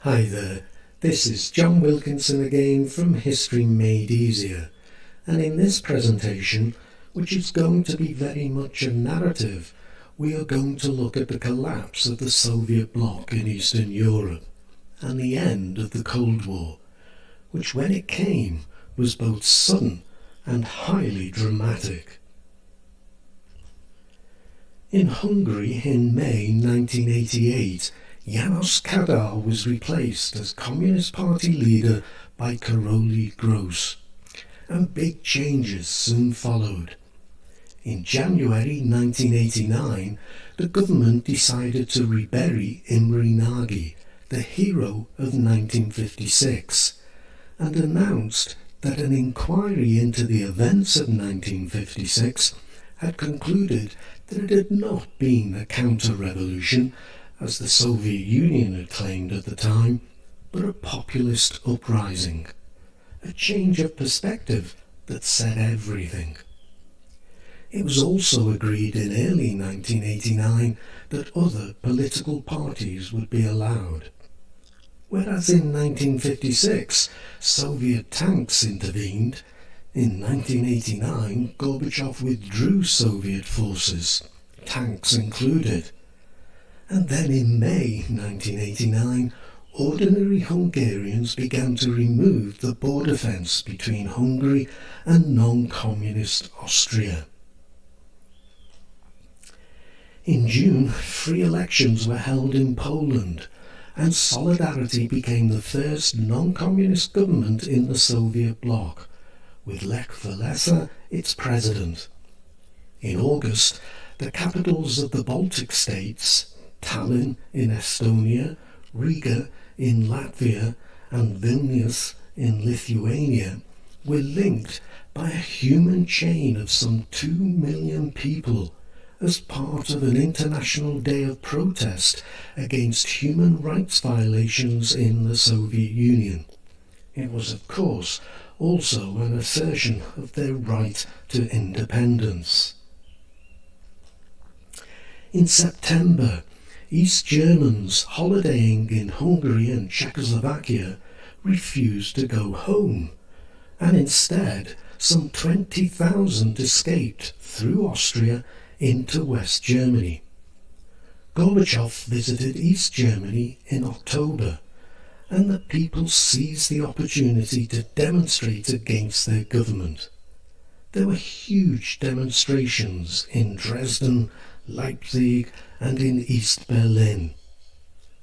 Hi there, this is John Wilkinson again from History Made Easier, and in this presentation, which is going to be very much a narrative, we are going to look at the collapse of the Soviet bloc in Eastern Europe and the end of the Cold War, which when it came was both sudden and highly dramatic. In Hungary in May 1988, János Kadar was replaced as Communist Party leader by Károly Gross, and big changes soon followed. In January 1989, the government decided to rebury Imre Nagy, the hero of 1956, and announced that an inquiry into the events of 1956 had concluded that it had not been a counter-revolution, as the Soviet Union had claimed at the time, but a populist uprising, a change of perspective that said everything. It was also agreed in early 1989 that other political parties would be allowed. Whereas in 1956 Soviet tanks intervened, in 1989 Gorbachev withdrew Soviet forces, tanks included. And then in May 1989, ordinary Hungarians began to remove the border fence between Hungary and non-communist Austria. In June, free elections were held in Poland, and Solidarity became the first non-communist government in the Soviet bloc, with Lech Walesa its president. In August, the capitals of the Baltic states, Tallinn in Estonia, Riga in Latvia, and Vilnius in Lithuania, were linked by a human chain of some 2 million people as part of an international day of protest against human rights violations in the Soviet Union. It was, of course, also an assertion of their right to independence. In September, East Germans holidaying in Hungary and Czechoslovakia refused to go home, and instead some 20,000 escaped through Austria into West Germany. Gorbachev visited East Germany in October, and the people seized the opportunity to demonstrate against their government. There were huge demonstrations in Dresden, Leipzig, and in East Berlin.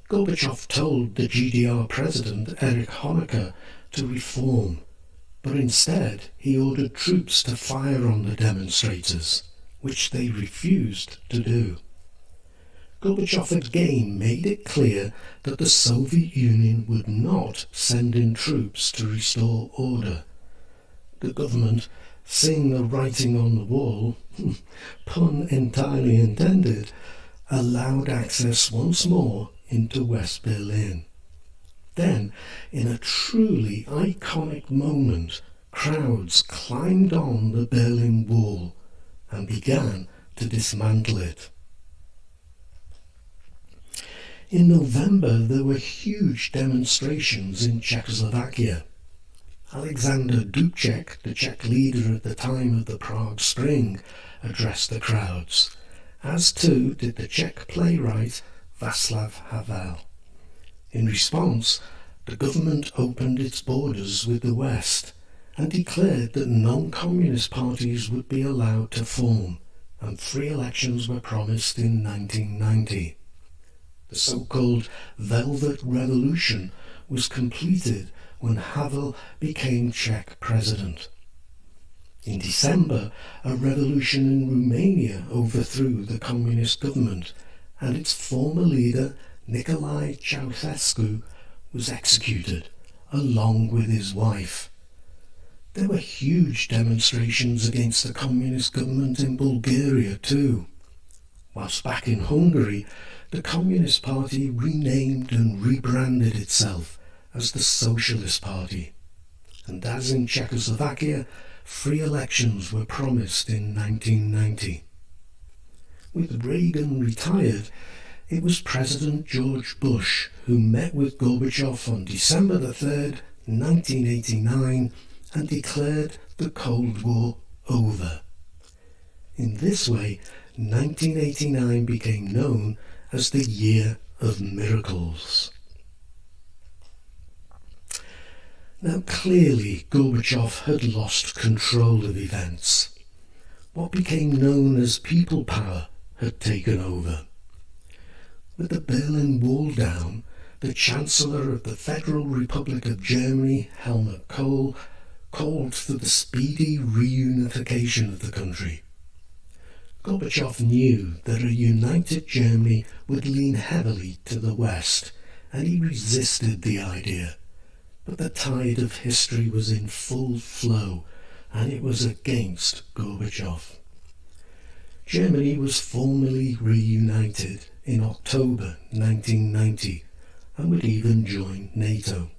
Gorbachev told the GDR president Erich Honecker to reform, but instead he ordered troops to fire on the demonstrators, which they refused to do. Gorbachev again made it clear that the Soviet Union would not send in troops to restore order. The government, seeing the writing on the wall, pun entirely intended, allowed access once more into West Berlin. Then, in a truly iconic moment, crowds climbed on the Berlin Wall and began to dismantle it. In November, there were huge demonstrations in Czechoslovakia. Alexander Dubček, the Czech leader at the time of the Prague Spring, addressed the crowds, as too did the Czech playwright Václav Havel. In response, the government opened its borders with the West and declared that non-communist parties would be allowed to form, and free elections were promised in 1990. The so-called Velvet Revolution was completed when Havel became Czech president. In December, a revolution in Romania overthrew the communist government, and its former leader, Nicolae Ceausescu, was executed, along with his wife. There were huge demonstrations against the communist government in Bulgaria too. Whilst back in Hungary, the Communist Party renamed and rebranded itself as the Socialist Party, and as in Czechoslovakia, free elections were promised in 1990. With Reagan retired, it was President George Bush who met with Gorbachev on December the 3rd, 1989, and declared the Cold War over. In this way, 1989 became known as the Year of Miracles. Now clearly Gorbachev had lost control of events. What became known as people power had taken over. With the Berlin Wall down, the Chancellor of the Federal Republic of Germany, Helmut Kohl, called for the speedy reunification of the country. Gorbachev knew that a united Germany would lean heavily to the West, and he resisted the idea. But the tide of history was in full flow, and it was against Gorbachev. Germany was formally reunited in October 1990 and would even join NATO.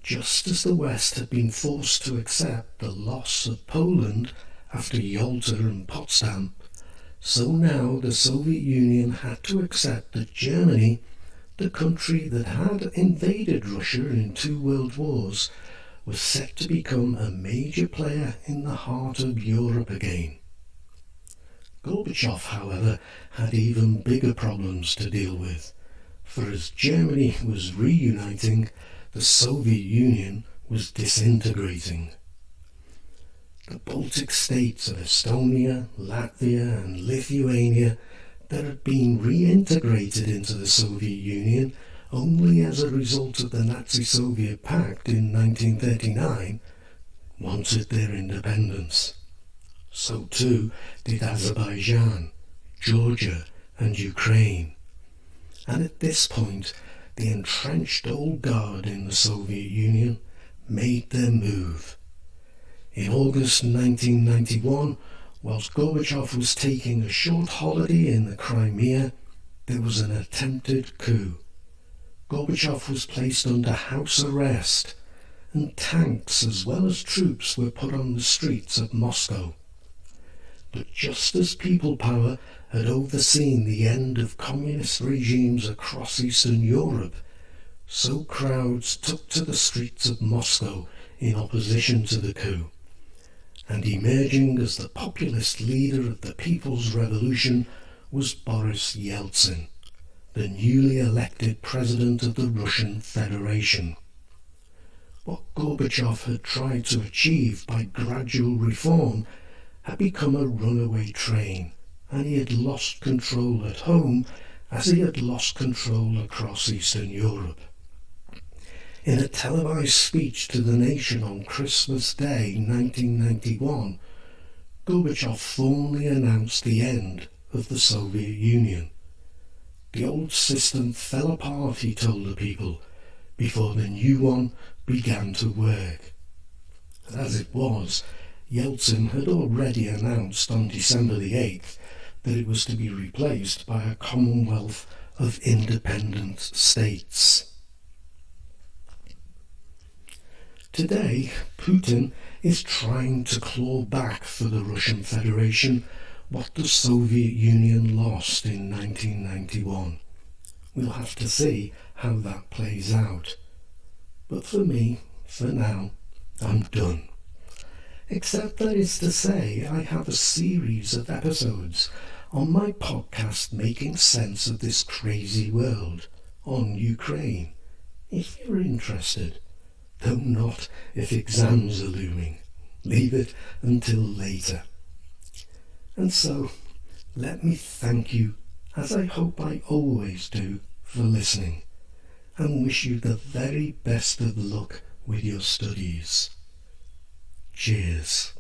Just as the West had been forced to accept the loss of Poland after Yalta and Potsdam, so now the Soviet Union had to accept that Germany, the country that had invaded Russia in 2 world wars, was set to become a major player in the heart of Europe again. Gorbachev, however, had even bigger problems to deal with, for as Germany was reuniting, the Soviet Union was disintegrating. The Baltic states of Estonia, Latvia and Lithuania that had been reintegrated into the Soviet Union only as a result of the Nazi-Soviet Pact in 1939 wanted their independence. So too did Azerbaijan, Georgia and Ukraine. And at this point, the entrenched old guard in the Soviet Union made their move. In August 1991, whilst Gorbachev was taking a short holiday in the Crimea, there was an attempted coup. Gorbachev was placed under house arrest, and tanks as well as troops were put on the streets of Moscow. But just as people power had overseen the end of communist regimes across Eastern Europe, so crowds took to the streets of Moscow in opposition to the coup. And emerging as the populist leader of the People's Revolution was Boris Yeltsin, the newly elected president of the Russian Federation. What Gorbachev had tried to achieve by gradual reform had become a runaway train, and he had lost control at home as he had lost control across Eastern Europe. In a televised speech to the nation on Christmas Day 1991, Gorbachev formally announced the end of the Soviet Union. The old system fell apart, he told the people, before the new one began to work. As it was, Yeltsin had already announced on December the 8th that it was to be replaced by a Commonwealth of independent states. Today, Putin is trying to claw back for the Russian Federation what the Soviet Union lost in 1991. We'll have to see how that plays out. But for me, for now, I'm done. Except that is to say, I have a series of episodes on my podcast Making Sense of This Crazy World on Ukraine, if you're interested. Though not if exams are looming. Leave it until later. And so, let me thank you, as I hope I always do, for listening, and wish you the very best of luck with your studies. Cheers.